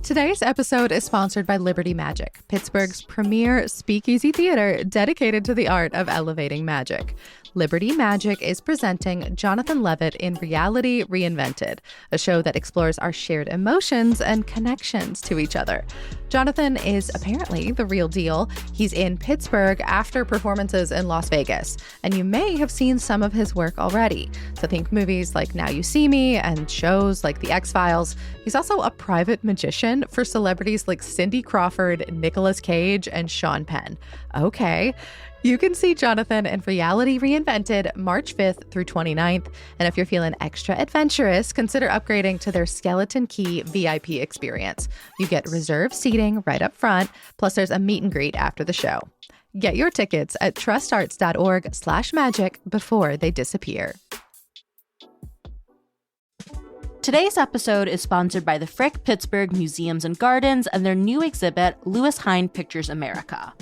Today's episode is sponsored by Liberty Magic, Pittsburgh's premier speakeasy theater dedicated to the art of elevating magic. Liberty Magic is presenting Jonathan Levitt in Reality Reinvented, a show that explores our shared emotions and connections to each other. Jonathan is apparently the real deal. He's in Pittsburgh after performances in Las Vegas, and you may have seen some of his work already. So think movies like Now You See Me and shows like The X-Files. He's also a private magician for celebrities like Cindy Crawford, Nicolas Cage, and Sean Penn. Okay. You can see Jonathan in Reality Reinvented March 5th through 29th. And if you're feeling extra adventurous, consider upgrading to their Skeleton Key VIP experience. You get reserved seating right up front, plus there's a meet and greet after the show. Get your tickets at trustarts.org/magic before they disappear. Today's episode is sponsored by the Frick Pittsburgh Museums and Gardens and their new exhibit, Lewis Hine Pictures America.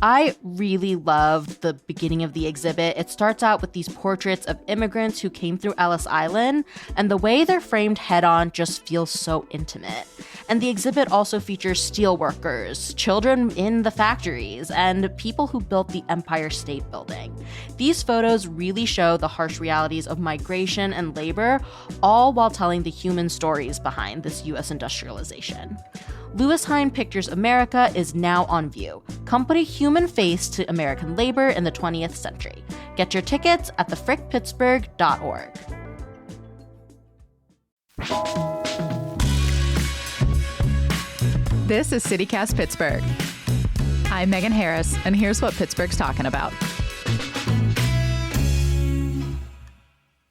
I really loved the beginning of the exhibit. It starts out with these portraits of immigrants who came through Ellis Island, and the way they're framed head-on just feels so intimate. And the exhibit also features steel workers, children in the factories, and people who built the Empire State Building. These photos really show the harsh realities of migration and labor, all while telling the human stories behind this U.S. industrialization. Lewis Hine Pictures America is now on view. Come put a human face to American labor in the 20th century. Get your tickets at thefrickpittsburgh.org. This is CityCast Pittsburgh. I'm Megan Harris, and here's what Pittsburgh's talking about.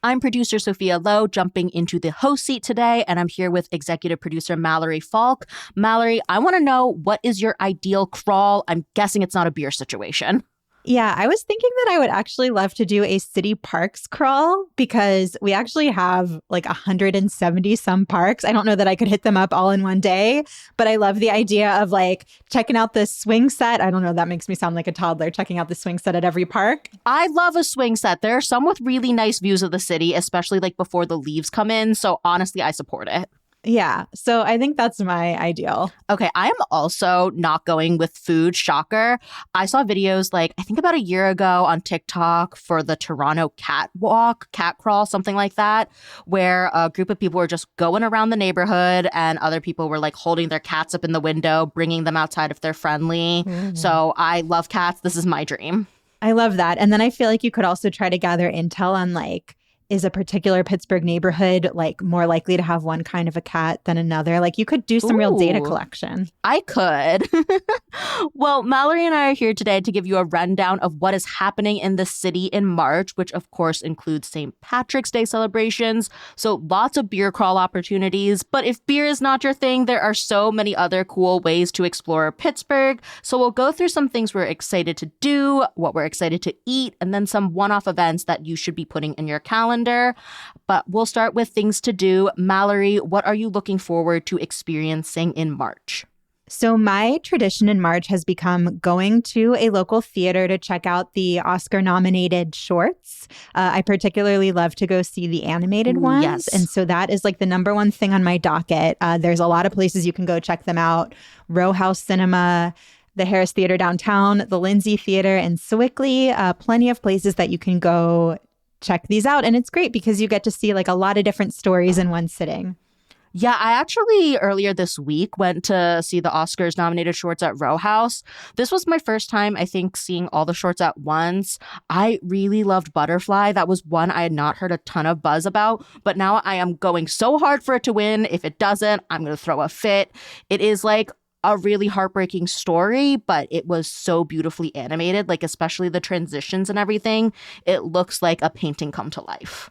I'm producer Sophia Lowe, jumping into the host seat today, and I'm here with executive producer Mallory Falk. Mallory, I want to know, what is your ideal crawl? I'm guessing it's not a beer situation. Yeah, I was thinking that I would actually love to do a city parks crawl because we actually have like 170 some parks. I don't know that I could hit them up all in one day, but I love the idea of like checking out the swing set. I don't know, that makes me sound like a toddler, checking out the swing set at every park. I love a swing set. There are some with really nice views of the city, especially like before the leaves come in. So honestly, I support it. Yeah, so I think that's my ideal. Okay, I am also not going with food. Shocker. I saw videos like, I think about a year ago on TikTok for the Toronto cat crawl, something like that, where a group of people were just going around the neighborhood and other people were like holding their cats up in the window, bringing them outside if they're friendly. Mm-hmm. So I love cats. This is my dream. I love that. And then I feel like you could also try to gather intel on like, is a particular Pittsburgh neighborhood like more likely to have one kind of a cat than another? Like you could do some real data collection. I could. Well, Mallory and I are here today to give you a rundown of what is happening in the city in March, which of course includes St. Patrick's Day celebrations. So lots of beer crawl opportunities. But if beer is not your thing, there are so many other cool ways to explore Pittsburgh. So we'll go through some things we're excited to do, what we're excited to eat, and then some one-off events that you should be putting in your calendar. But we'll start with things to do. Mallory, what are you looking forward to experiencing in March? So my tradition in March has become going to a local theater to check out the Oscar-nominated shorts. I particularly love to go see the animated ones. Yes. And so that is like the number one thing on my docket. There's a lot of places you can go check them out. Row House Cinema, the Harris Theater downtown, the Lindsay Theater in Sewickley, plenty of places that you can go check these out. And it's great because you get to see like a lot of different stories in one sitting. Yeah, I actually earlier this week went to see the Oscars nominated shorts at Row House. This was my first time, I think, seeing all the shorts at once. I really loved Butterfly. That was one I had not heard a ton of buzz about, but now I am going so hard for it to win. If it doesn't, I'm going to throw a fit. It is like a really heartbreaking story, but it was so beautifully animated, like especially the transitions and everything. It looks like a painting come to life.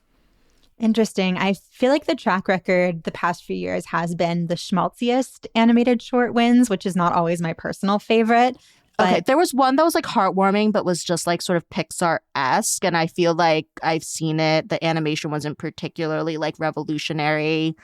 Interesting. I feel like the track record the past few years has been the schmaltziest animated short wins, which is not always my personal favorite. Okay, there was one that was like heartwarming, but was just like sort of Pixar-esque. And I feel like I've seen it. The animation wasn't particularly like revolutionary.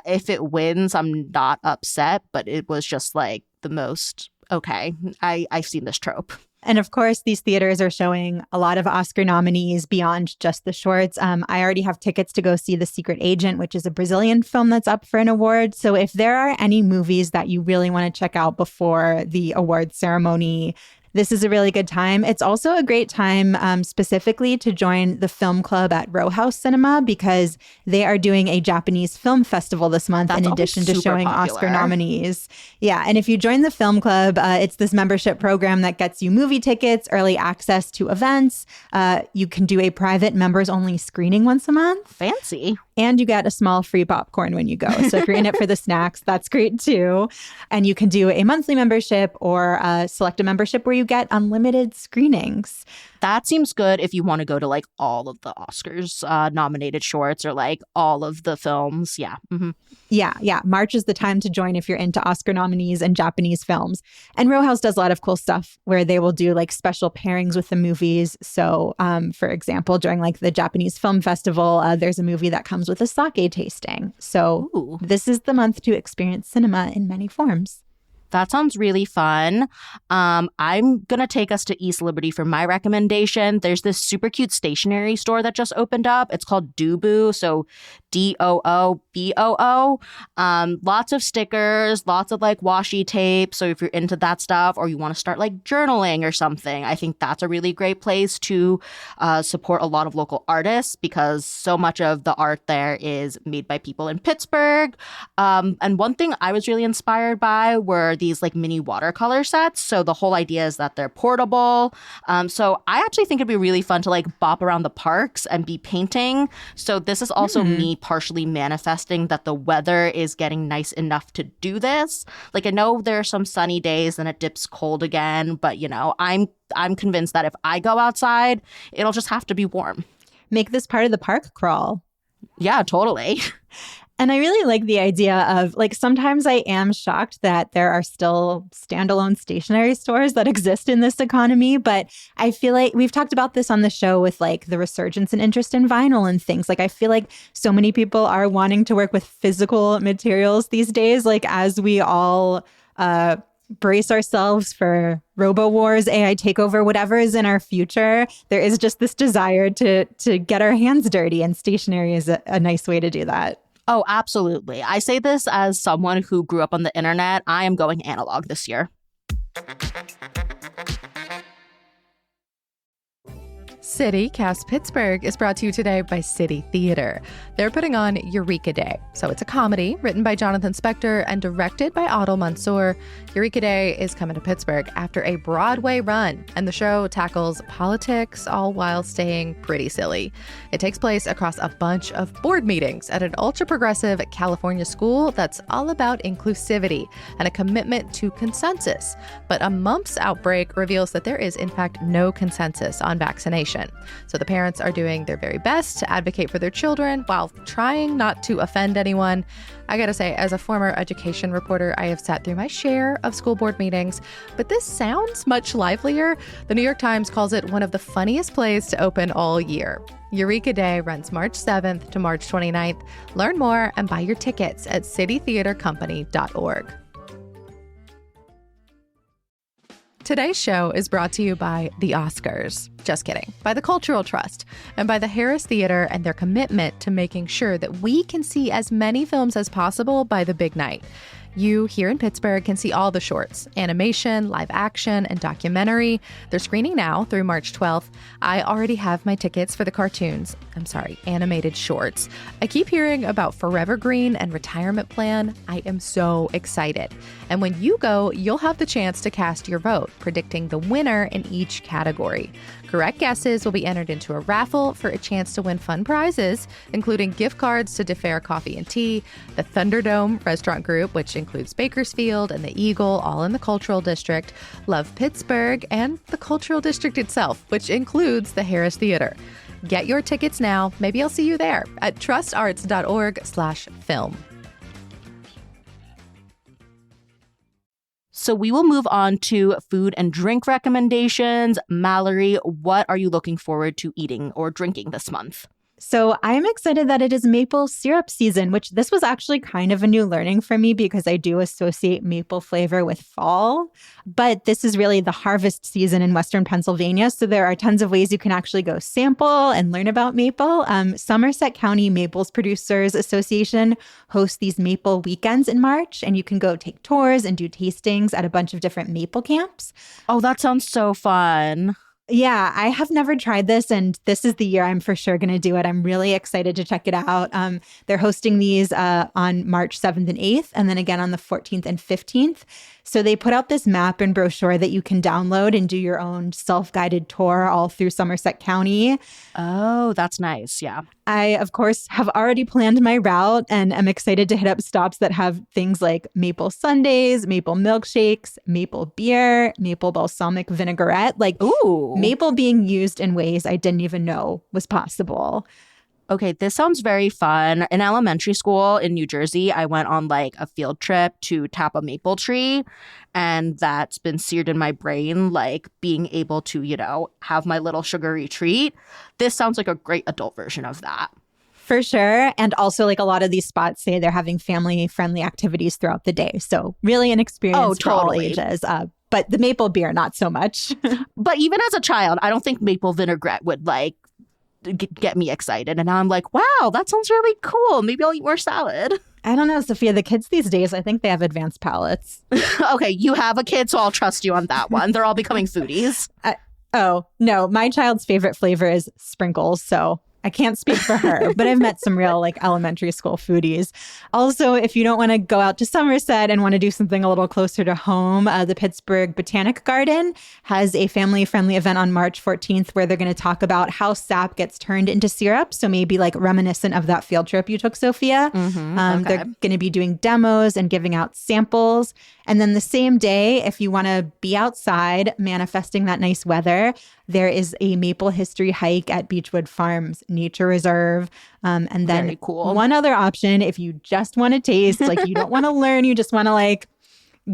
If it wins, I'm not upset, but it was just like the most, okay, I've seen this trope. And of course, these theaters are showing a lot of Oscar nominees beyond just the shorts. I already have tickets to go see The Secret Agent, which is a Brazilian film that's up for an award. So if there are any movies that you really want to check out before the award ceremony, this is a really good time. It's also a great time specifically to join the film club at Row House Cinema because they are doing a Japanese film festival this month in addition to showing Oscar nominees. Yeah. And if you join the film club, it's this membership program that gets you movie tickets, early access to events. You can do a private members only screening once a month. Fancy. And you get a small free popcorn when you go. So if you're in it for the snacks, that's great too. And you can do a monthly membership or select a membership where you get unlimited screenings. That seems good if you want to go to like all of the Oscars nominated shorts or like all of the films. Yeah. Mm-hmm. Yeah. March is the time to join if you're into Oscar nominees and Japanese films. And Row House does a lot of cool stuff where they will do like special pairings with the movies. So, for example, during like the Japanese Film Festival, there's a movie that comes with a sake tasting. So This is the month to experience cinema in many forms. That sounds really fun. I'm going to take us to East Liberty for my recommendation. There's this super cute stationery store that just opened up. It's called Dooboo, so Dooboo. Lots of stickers, lots of like washi tape. So if you're into that stuff or you want to start like journaling or something, I think that's a really great place to support a lot of local artists because so much of the art there is made by people in Pittsburgh. And one thing I was really inspired by were these like mini watercolor sets. So the whole idea is that they're portable. So I actually think it'd be really fun to like bop around the parks and be painting. So this is also me partially manifesting that the weather is getting nice enough to do this. Like I know there are some sunny days and it dips cold again, but you know, I'm convinced that if I go outside, it'll just have to be warm. Make this part of the park crawl. Yeah, totally. And I really like the idea of, like, sometimes I am shocked that there are still standalone stationery stores that exist in this economy. But I feel like we've talked about this on the show with, like, the resurgence and interest in vinyl and things. Like, I feel like so many people are wanting to work with physical materials these days, like, as we all brace ourselves for robo-wars, AI takeover, whatever is in our future. There is just this desire to get our hands dirty, and stationery is a nice way to do that. Oh, absolutely. I say this as someone who grew up on the internet. I am going analog this year. City Cast Pittsburgh is brought to you today by City Theater. They're putting on Eureka Day. So it's a comedy written by Jonathan Spector and directed by Adil Mansour. Eureka Day is coming to Pittsburgh after a Broadway run, and the show tackles politics all while staying pretty silly. It takes place across a bunch of board meetings at an ultra-progressive California school that's all about inclusivity and a commitment to consensus. But a mumps outbreak reveals that there is, in fact, no consensus on vaccination. So the parents are doing their very best to advocate for their children while trying not to offend anyone. I gotta say, as a former education reporter, I have sat through my share of school board meetings, but this sounds much livelier. The New York Times calls it one of the funniest plays to open all year. Eureka Day runs March 7th to March 29th. Learn more and buy your tickets at citytheatercompany.org. Today's show is brought to you by the Oscars. Just kidding. By the Cultural Trust and by the Harris Theater and their commitment to making sure that we can see as many films as possible by the big night. You here in Pittsburgh can see all the shorts, animation, live action, and documentary. They're screening now through March 12th. I already have my tickets for the animated shorts. I keep hearing about Forever Green and Retirement Plan. I am so excited. And when you go, you'll have the chance to cast your vote, predicting the winner in each category. Correct guesses will be entered into a raffle for a chance to win fun prizes, including gift cards to DeFair Coffee and Tea, the Thunderdome Restaurant Group, which includes Bakersfield and the Eagle, all in the Cultural District, Love Pittsburgh, and the Cultural District itself, which includes the Harris Theater. Get your tickets now. Maybe I'll see you there at trustarts.org/film. So we will move on to food and drink recommendations. Mallory, what are you looking forward to eating or drinking this month? So I'm excited that it is maple syrup season, which this was actually kind of a new learning for me because I do associate maple flavor with fall. But this is really the harvest season in Western Pennsylvania. So there are tons of ways you can actually go sample and learn about maple. Somerset County Maples Producers Association hosts these maple weekends in March, and you can go take tours and do tastings at a bunch of different maple camps. Oh, that sounds so fun. Yeah, I have never tried this, and this is the year I'm for sure going to do it. I'm really excited to check it out. They're hosting these on March 7th and 8th, and then again on the 14th and 15th. So they put out this map and brochure that you can download and do your own self-guided tour all through Somerset County. Oh, that's nice. Yeah. I, of course, have already planned my route and am excited to hit up stops that have things like maple sundaes, maple milkshakes, maple beer, maple balsamic vinaigrette, like maple being used in ways I didn't even know was possible. Okay, this sounds very fun. In elementary school in New Jersey, I went on like a field trip to tap a maple tree, and that's been seared in my brain, like being able to, have my little sugary treat. This sounds like a great adult version of that. For sure. And also, like, a lot of these spots say they're having family-friendly activities throughout the day. So really an experience for all ages. But the maple beer, not so much. But even as a child, I don't think maple vinaigrette would get me excited. And now I'm like, wow, that sounds really cool. Maybe I'll eat more salad. I don't know, Sophia. The kids these days, I think they have advanced palates. Okay, you have a kid, so I'll trust you on that one. They're all becoming foodies. Oh, no. My child's favorite flavor is sprinkles, so I can't speak for her, but I've met some real elementary school foodies. Also, if you don't want to go out to Somerset and want to do something a little closer to home, the Pittsburgh Botanic Garden has a family-friendly event on March 14th where they're going to talk about how sap gets turned into syrup. So maybe reminiscent of that field trip you took, Sophia. Okay. They're going to be doing demos and giving out samples. And then the same day, if you want to be outside manifesting that nice weather, there is a maple history hike at Beechwood Farms Nature Reserve. And then very cool. One other option, if you just want to taste, you don't want to learn, you just want to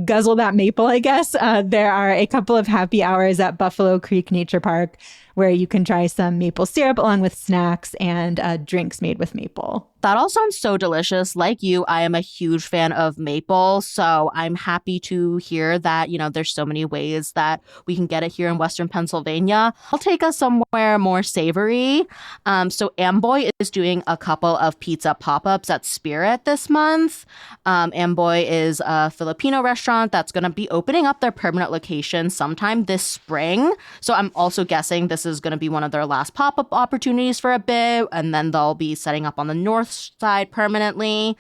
guzzle that maple, I guess. There are a couple of happy hours at Buffalo Creek Nature Park where you can try some maple syrup along with snacks and drinks made with maple. That all sounds so delicious. Like you, I am a huge fan of maple, so I'm happy to hear that, there's so many ways that we can get it here in Western Pennsylvania. I'll take us somewhere more savory. So Amboy is doing a couple of pizza pop-ups at Spirit this month. Amboy is a Filipino restaurant that's going to be opening up their permanent location sometime this spring. So I'm also guessing this is going to be one of their last pop-up opportunities for a bit, and then they'll be setting up on the north side permanently.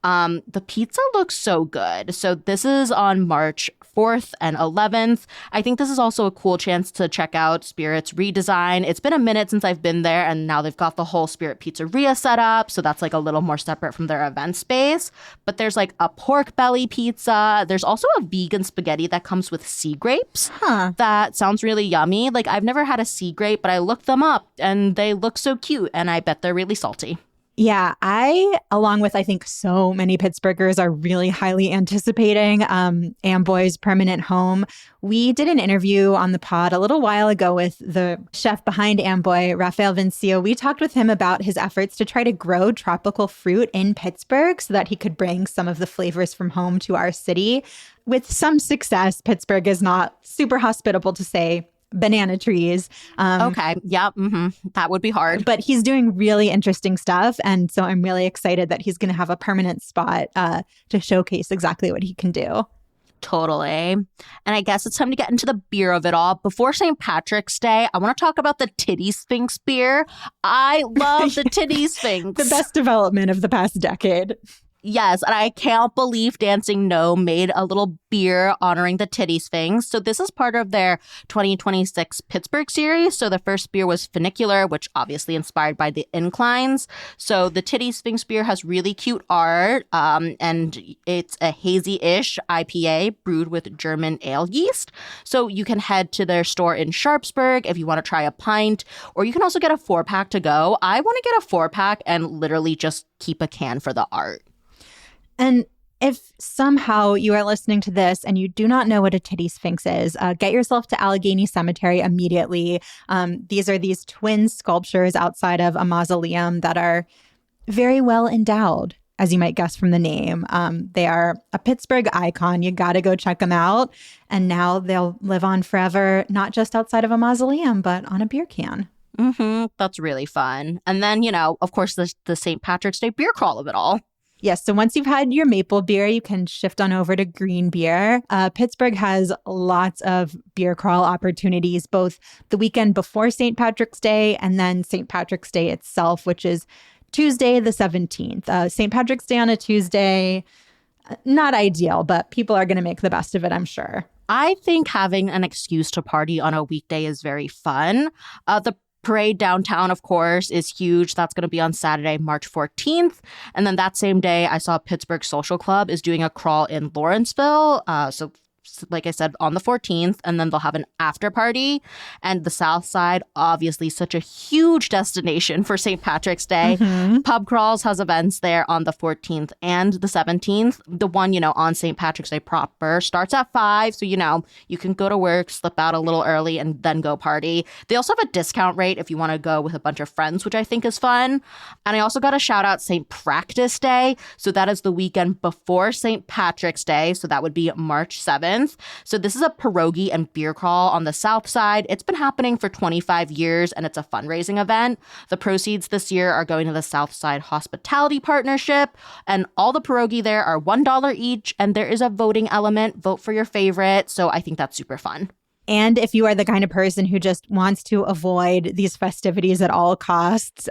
The pizza looks so good. So this is on March 4th and 11th. I think this is also a cool chance to check out Spirit's redesign. It's been a minute since I've been there, and now they've got the whole Spirit Pizzeria set up. So that's a little more separate from their event space. But there's a pork belly pizza. There's also a vegan spaghetti that comes with sea grapes. That sounds really yummy. I've never had a sea grape, but I looked them up and they look so cute, and I bet they're really salty. Yeah, I, along with I think so many Pittsburghers, are really highly anticipating Amboy's permanent home. We did an interview on the pod a little while ago with the chef behind Amboy, Rafael Vincio. We talked with him about his efforts to try to grow tropical fruit in Pittsburgh so that he could bring some of the flavors from home to our city. With some success, Pittsburgh is not super hospitable to say banana trees. Okay. Yeah. That would be hard. But he's doing really interesting stuff. And so I'm really excited that he's going to have a permanent spot to showcase exactly what he can do. Totally. And I guess it's time to get into the beer of it all. Before St. Patrick's Day, I want to talk about the Titty Sphinx beer. I love the Titty Sphinx. The best development of the past decade. Yes, and I can't believe Dancing No made a little beer honoring the Titty Sphinx. So this is part of their 2026 Pittsburgh series. So the first beer was Funicular, which obviously inspired by the inclines. So the Titty Sphinx beer has really cute art, and it's a hazy-ish IPA brewed with German ale yeast. So you can head to their store in Sharpsburg if you want to try a pint, or you can also get a 4-pack to go. I want to get a 4-pack and literally just keep a can for the art. And If somehow you are listening to this and you do not know what a titty sphinx is, get yourself to Allegheny Cemetery immediately. These are these twin sculptures outside of a mausoleum that are very well endowed, as you might guess from the name. They are a Pittsburgh icon. You got to go check them out. And now they'll live on forever, not just outside of a mausoleum, but on a beer can. That's really fun. And then, of course, the St. Patrick's Day beer crawl of it all. Yes. So once you've had your maple beer, you can shift on over to green beer. Pittsburgh has lots of beer crawl opportunities, both the weekend before St. Patrick's Day and then St. Patrick's Day itself, which is Tuesday, the 17th. St. Patrick's Day on a Tuesday, not ideal, but people are going to make the best of it, I'm sure. I think having an excuse to party on a weekday is very fun. The parade downtown, of course, is huge. That's going to be on Saturday, March 14th. And then that same day, I saw Pittsburgh Social Club is doing a crawl in Lawrenceville. So like I said, on the 14th, and then they'll have an after party. And the South Side, obviously such a huge destination for St. Patrick's Day. Pub Crawls has events there on the 14th and the 17th. The one, on St. Patrick's Day proper starts at 5. So, you can go to work, slip out a little early, and then go party. They also have a discount rate if you want to go with a bunch of friends, which I think is fun. And I also got to shout out St. Practice Day. So that is the weekend before St. Patrick's Day. So that would be March 7th. So this is a pierogi and beer crawl on the South Side. It's been happening for 25 years, and it's a fundraising event. The proceeds this year are going to the South Side Hospitality Partnership, and all the pierogi there are $1 each, and there is a voting element. Vote for your favorite. So I think that's super fun. And if you are the kind of person who just wants to avoid these festivities at all costs,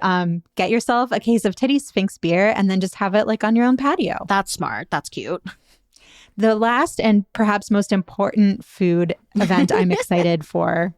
get yourself a case of Titty Sphinx beer and then just have it on your own patio. That's smart. That's cute. The last and perhaps most important food event I'm excited for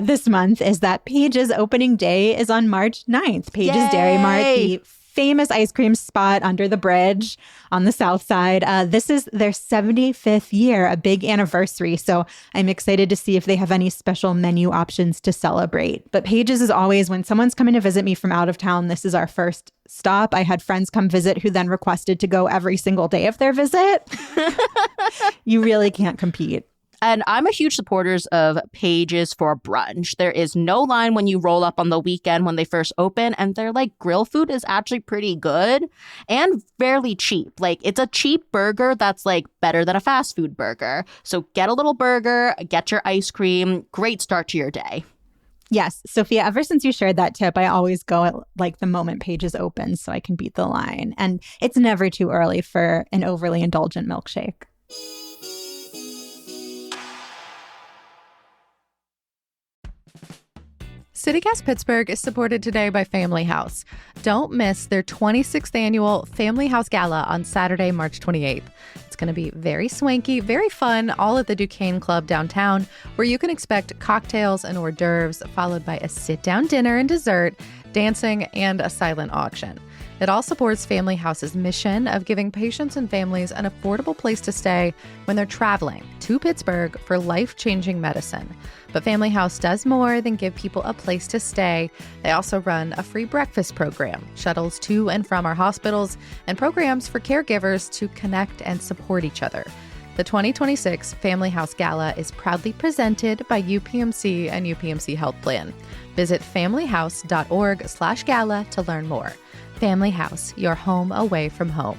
this month is that Paige's opening day is on March 9th. Paige's Dairy Mart, the famous ice cream spot under the bridge on the South Side. This is their 75th year, a big anniversary. So I'm excited to see if they have any special menu options to celebrate. But Paige's is always, when someone's coming to visit me from out of town, this is our first stop. I had friends come visit who then requested to go every single day of their visit. You really can't compete. And I'm a huge supporter of Paige's for brunch. There is no line when you roll up on the weekend when they first open, and their grill food is actually pretty good and fairly cheap. It's a cheap burger that's better than a fast food burger. So get a little burger, get your ice cream. Great start to your day. Yes, Sophia, ever since you shared that tip, I always go at the moment Paige's opens so I can beat the line. And it's never too early for an overly indulgent milkshake. CityCast Pittsburgh is supported today by Family House. Don't miss their 26th annual Family House Gala on Saturday, March 28th. It's going to be very swanky, very fun, all at the Duquesne Club downtown, where you can expect cocktails and hors d'oeuvres, followed by a sit-down dinner and dessert, dancing, and a silent auction. It all supports Family House's mission of giving patients and families an affordable place to stay when they're traveling to Pittsburgh for life-changing medicine. But Family House does more than give people a place to stay. They also run a free breakfast program, shuttles to and from our hospitals, and programs for caregivers to connect and support each other. The 2026 Family House Gala is proudly presented by UPMC and UPMC Health Plan. Visit familyhouse.org/gala to learn more. Family House, your home away from home.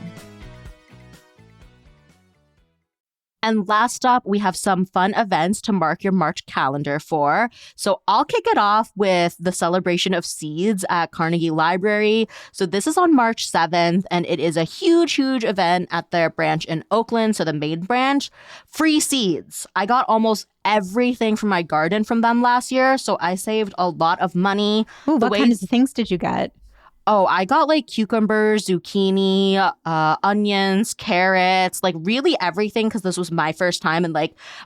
And last up, we have some fun events to mark your March calendar for. So I'll kick it off with the celebration of seeds at Carnegie Library. So this is on March 7th, and it is a huge, huge event at their branch in Oakland, so the main branch. Free seeds. I got almost everything from my garden from them last year, so I saved a lot of money. Ooh, what kinds of things did you get? Oh, I got cucumbers, zucchini, onions, carrots, really everything, because this was my first time in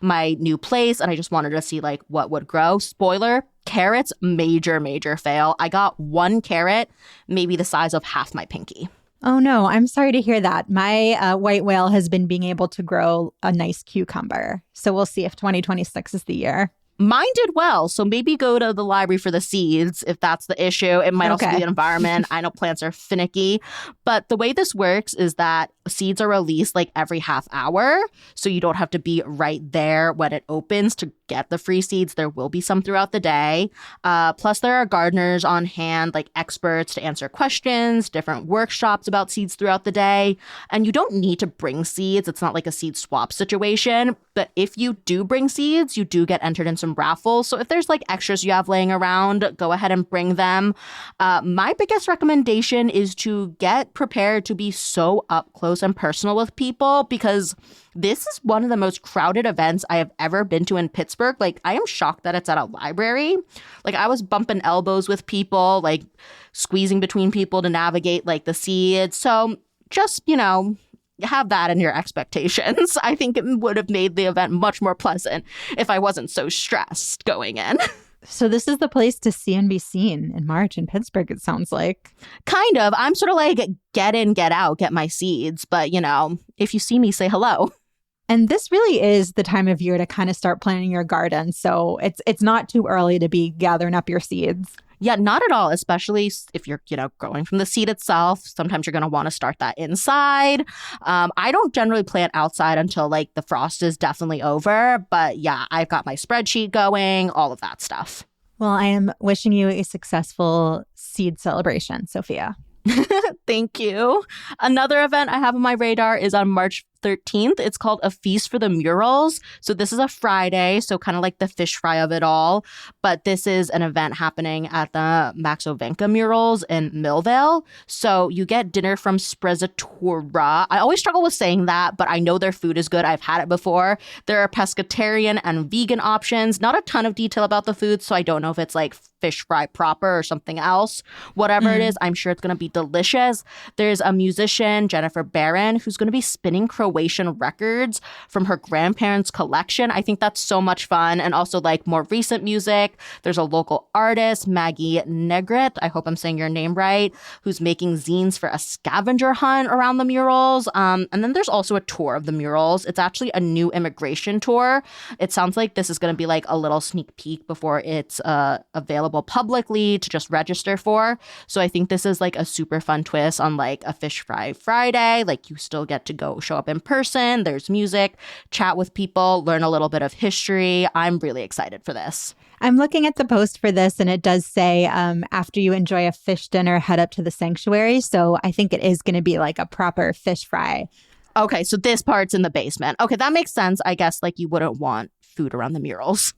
my new place, and I just wanted to see what would grow. Spoiler, carrots, major, major fail. I got one carrot, maybe the size of half my pinky. Oh no, I'm sorry to hear that. My white whale has been being able to grow a nice cucumber. So we'll see if 2026 is the year. Mine did well, so maybe go to the library for the seeds if that's the issue. It might also be the environment. I know plants are finicky, but the way this works is that seeds are released like every half hour, so you don't have to be right there when it opens to get the free seeds. There will be some throughout the day. Plus, there are gardeners on hand, like experts to answer questions, different workshops about seeds throughout the day, and you don't need to bring seeds. It's not like a seed swap situation, but if you do bring seeds, you do get entered in some raffles. So if there's like extras you have laying around, go ahead and bring them. My biggest recommendation is to get prepared to be so up close and personal with people, because this is one of the most crowded events I have ever been to in Pittsburgh. Like, I am shocked that it's at a library. Like, I was bumping elbows with people, like squeezing between people to navigate like the seeds. So just, have that in your expectations. I think it would have made the event much more pleasant if I wasn't so stressed going in. So this is the place to see and be seen in March in Pittsburgh, it sounds like. Kind of. I'm sort of like, get in, get out, get my seeds. But, if you see me, say hello. And this really is the time of year to kind of start planting your garden. So it's not too early to be gathering up your seeds. Yeah, not at all, especially if you're, growing from the seed itself. Sometimes you're going to want to start that inside. I don't generally plant outside until like the frost is definitely over. But yeah, I've got my spreadsheet going, all of that stuff. Well, I am wishing you a successful seed celebration, Sophia. Thank you. Another event I have on my radar is on March 13th. It's called A Feast for the Murals. So this is a Friday, so kind of like the fish fry of it all. But this is an event happening at the Maxovenka Murals in Millvale. So you get dinner from Sprezzatura. I always struggle with saying that, but I know their food is good. I've had it before. There are pescatarian and vegan options. Not a ton of detail about the food, so I don't know if it's like fish fry proper or something else. Whatever it is, I'm sure it's going to be delicious. There's a musician, Jennifer Barron, who's going to be spinning Croatian records from her grandparents' collection. I think that's so much fun. And also like more recent music. There's a local artist, Maggie Negret, I hope I'm saying your name right, who's making zines for a scavenger hunt around the murals. And then there's also a tour of the murals. It's actually a new immigration tour. It sounds like this is going to be like a little sneak peek before it's available publicly to just register for. So I think this is like a super fun twist on like a Fish Fry Friday. Like you still get to go show up in person. There's music, chat with people, learn a little bit of history. I'm really excited for this. I'm looking at the post for this, and it does say after you enjoy a fish dinner, head up to the sanctuary. So I think it is going to be like a proper fish fry. Okay, so this part's in the basement. Okay, that makes sense. I guess like you wouldn't want food around the murals.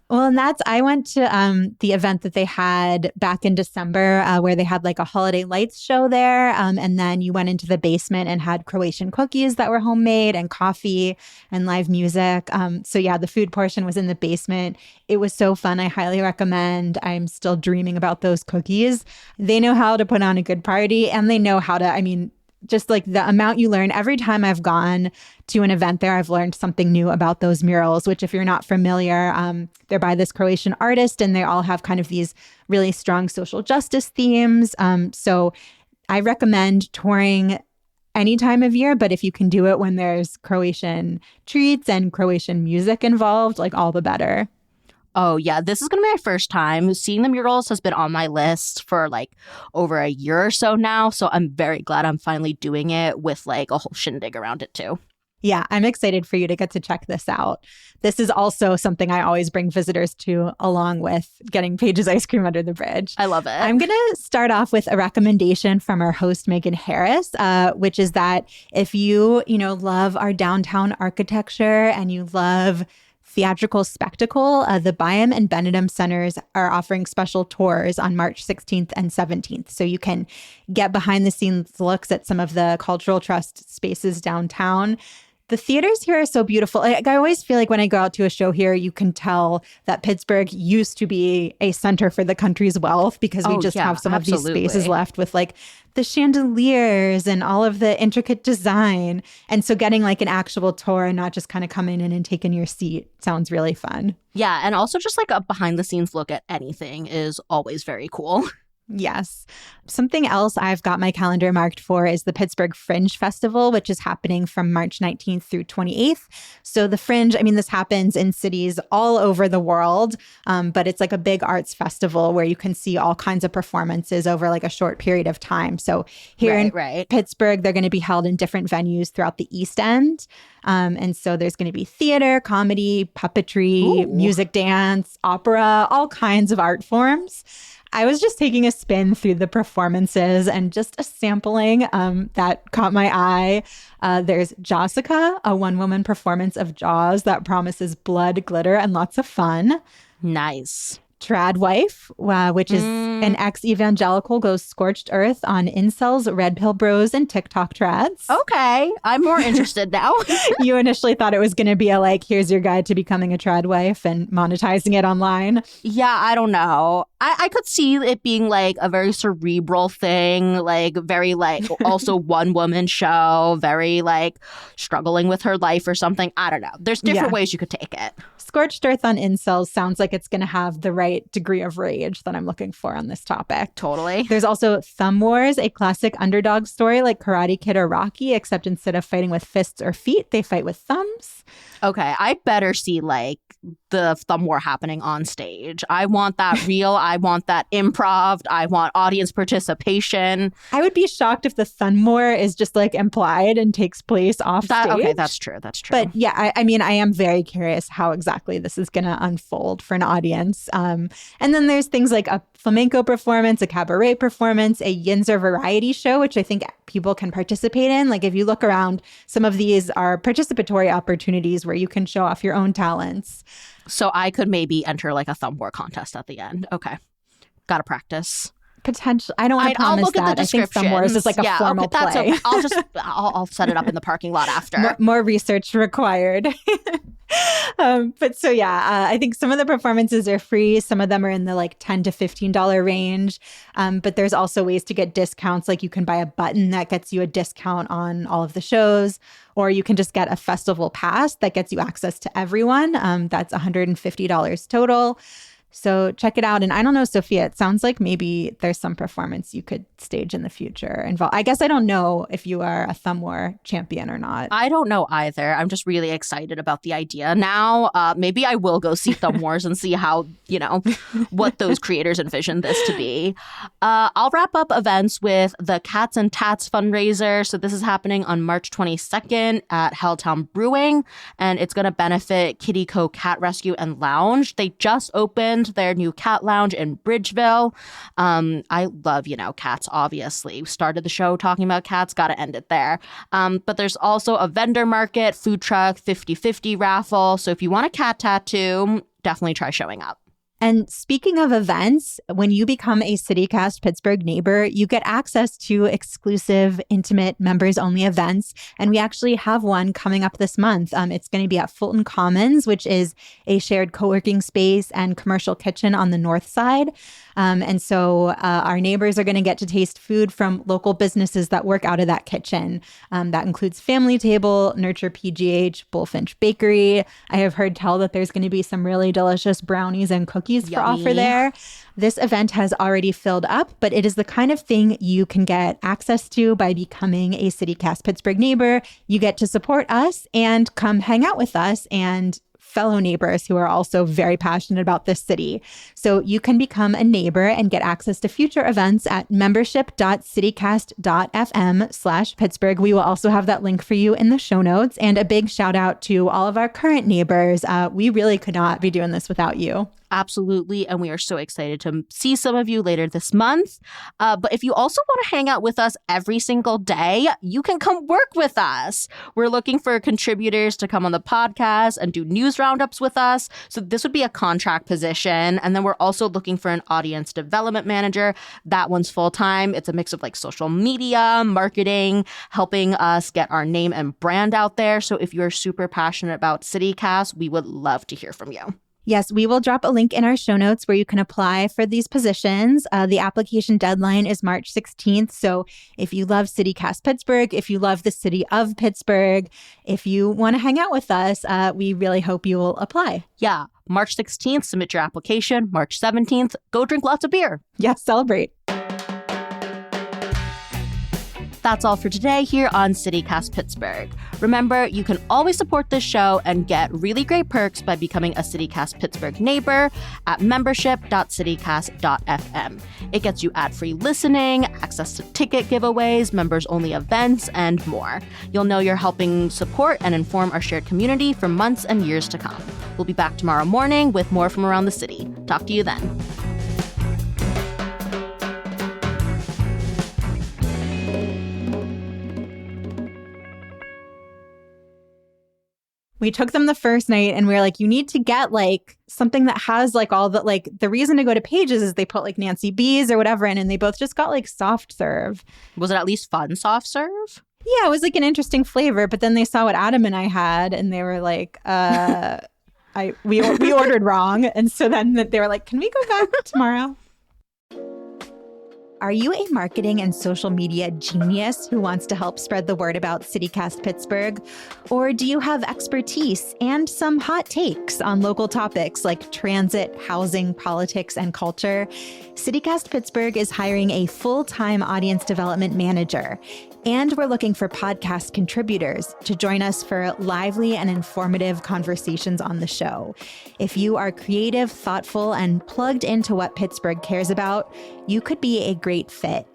Well, and I went to the event that they had back in December where they had like a holiday lights show there. And then you went into the basement and had Croatian cookies that were homemade and coffee and live music. So yeah, the food portion was in the basement. It was so fun. I highly recommend. I'm still dreaming about those cookies. They know how to put on a good party, and they know how to, just like the amount you learn every time I've gone to an event there, I've learned something new about those murals, which if you're not familiar, they're by this Croatian artist, and they all have kind of these really strong social justice themes. So I recommend touring any time of year, but if you can do it when there's Croatian treats and Croatian music involved, like all the better. Oh, yeah. This is going to be my first time. Seeing the murals has been on my list for like over a year or so now. So I'm very glad I'm finally doing it with like a whole shindig around it too. Yeah, I'm excited for you to get to check this out. This is also something I always bring visitors to, along with getting Paige's ice cream under the bridge. I love it. I'm going to start off with a recommendation from our host, Megan Harris, which is that if you love our downtown architecture and you love theatrical spectacle, the Byam and Benedum Centers are offering special tours on March 16th and 17th. So you can get behind the scenes looks at some of the Cultural Trust spaces downtown. The theaters here are so beautiful. I always feel like when I go out to a show here, you can tell that Pittsburgh used to be a center for the country's wealth, because we just have some of these spaces left with like the chandeliers and all of the intricate design. And so getting like an actual tour and not just kind of coming in and taking your seat sounds really fun. Yeah. And also just like a behind the scenes look at anything is always very cool. Yes. Something else I've got my calendar marked for is the Pittsburgh Fringe Festival, which is happening from March 19th through 28th. So the Fringe, I mean, this happens in cities all over the world, but it's like a big arts festival where you can see all kinds of performances over like a short period of time. So here in Pittsburgh, they're going to be held in different venues throughout the East End. And so there's going to be theater, comedy, puppetry, music, dance, opera, all kinds of art forms. I was just taking a spin through the performances and just a sampling that caught my eye. There's Jawsica, a one-woman performance of Jaws that promises blood, glitter, and lots of fun. Nice. Trad Wife, which is an ex-evangelical goes scorched earth on incels, red pill bros, and TikTok trads. Okay. I'm more interested now. You initially thought it was going to be a like, here's your guide to becoming a trad wife and monetizing it online. Yeah, I don't know. I could see it being like a very cerebral thing, like very like also one woman show, very like struggling with her life or something. I don't know. There's different ways you could take it. Scorched Earth on incels sounds like it's going to have the right degree of rage that I'm looking for on this topic. Totally. There's also Thumb Wars, a classic underdog story like Karate Kid or Rocky, except instead of fighting with fists or feet, they fight with thumbs. Okay, I better see like the thumb war happening on stage. I want that real. I want that improv. I want audience participation. I would be shocked if the thumb war is just like implied and takes place off stage. Okay, that's true. That's true. But yeah, I mean, I am very curious how exactly this is going to unfold for an audience. And then there's things like a flamenco performance, a cabaret performance, a Yinzer variety show, which I think people can participate in. Like if you look around, some of these are participatory opportunities where you can show off your own talents. So I could maybe enter like a thumb war contest at the end. Okay. Got to practice. Potentially. I don't want to promise that. I think Thumb Wars is like a formal play. Okay. I'll set it up in the parking lot after. More research required. But so yeah, I think some of the performances are free. Some of them are in the like $10 to $15 range. But there's also ways to get discounts. Like you can buy a button that gets you a discount on all of the shows, or you can just get a festival pass that gets you access to everyone. That's $150 total. So check it out. And I don't know, Sophia, it sounds like maybe there's some performance you could stage in the future. I guess I don't know if you are a Thumb War champion or not. I don't know either. I'm just really excited about the idea now. Maybe I will go see Thumb Wars and see how, what those creators envision this to be. I'll wrap up events with the Cats and Tats fundraiser. So this is happening on March 22nd at Helltown Brewing, and it's going to benefit Kitty Co Cat Rescue and Lounge. They just opened their new cat lounge in Bridgeville. I love, cats, obviously. We started the show talking about cats, got to end it there. But there's also a vendor market, food truck, 50-50 raffle. So if you want a cat tattoo, definitely try showing up. And speaking of events, when you become a CityCast Pittsburgh neighbor, you get access to exclusive, intimate, members-only events. And we actually have one coming up this month. It's going to be at Fulton Commons, which is a shared co-working space and commercial kitchen on the north side. And so our neighbors are going to get to taste food from local businesses that work out of that kitchen. That includes Family Table, Nurture PGH, Bullfinch Bakery. I have heard tell that there's going to be some really delicious brownies and cookies for offer there. This event has already filled up, but it is the kind of thing you can get access to by becoming a CityCast Pittsburgh neighbor. You get to support us and come hang out with us and fellow neighbors who are also very passionate about this city. So you can become a neighbor and get access to future events at membership.citycast.fm/Pittsburgh. We will also have that link for you in the show notes. And a big shout out to all of our current neighbors. We really could not be doing this without you. Absolutely. And we are so excited to see some of you later this month. But if you also want to hang out with us every single day, you can come work with us. We're looking for contributors to come on the podcast and do news roundups with us. So this would be a contract position. And then we're also looking for an audience development manager. That one's full time. It's a mix of like social media, marketing, helping us get our name and brand out there. So if you're super passionate about CityCast, we would love to hear from you. Yes, we will drop a link in our show notes where you can apply for these positions. The application deadline is March 16th. So if you love CityCast Pittsburgh, if you love the city of Pittsburgh, if you want to hang out with us, we really hope you will apply. Yeah, March 16th, submit your application. March 17th, go drink lots of beer. Yes, celebrate. That's all for today here on CityCast Pittsburgh. Remember, you can always support this show and get really great perks by becoming a CityCast Pittsburgh neighbor at membership.citycast.fm. It gets you ad-free listening, access to ticket giveaways, members-only events, and more. You'll know you're helping support and inform our shared community for months and years to come. We'll be back tomorrow morning with more from around the city. Talk to you then. We took them the first night and we were like, you need to get like something that has like all the, like the reason to go to Pages is they put like Nancy B's or whatever in, and they both just got like soft serve. Was it at least fun soft serve? Yeah, it was like an interesting flavor, but then they saw what Adam and I had and they were like, we ordered wrong. And so then they were like, can we go back tomorrow? Are you a marketing and social media genius who wants to help spread the word about CityCast Pittsburgh? Or do you have expertise and some hot takes on local topics like transit, housing, politics, and culture? CityCast Pittsburgh is hiring a full-time audience development manager. And we're looking for podcast contributors to join us for lively and informative conversations on the show. If you are creative, thoughtful, and plugged into what Pittsburgh cares about, you could be a great fit.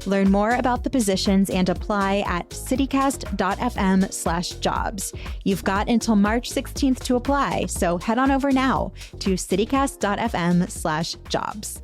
Learn more about the positions and apply at citycast.fm/jobs. You've got until March 16th to apply, so head on over now to citycast.fm/jobs.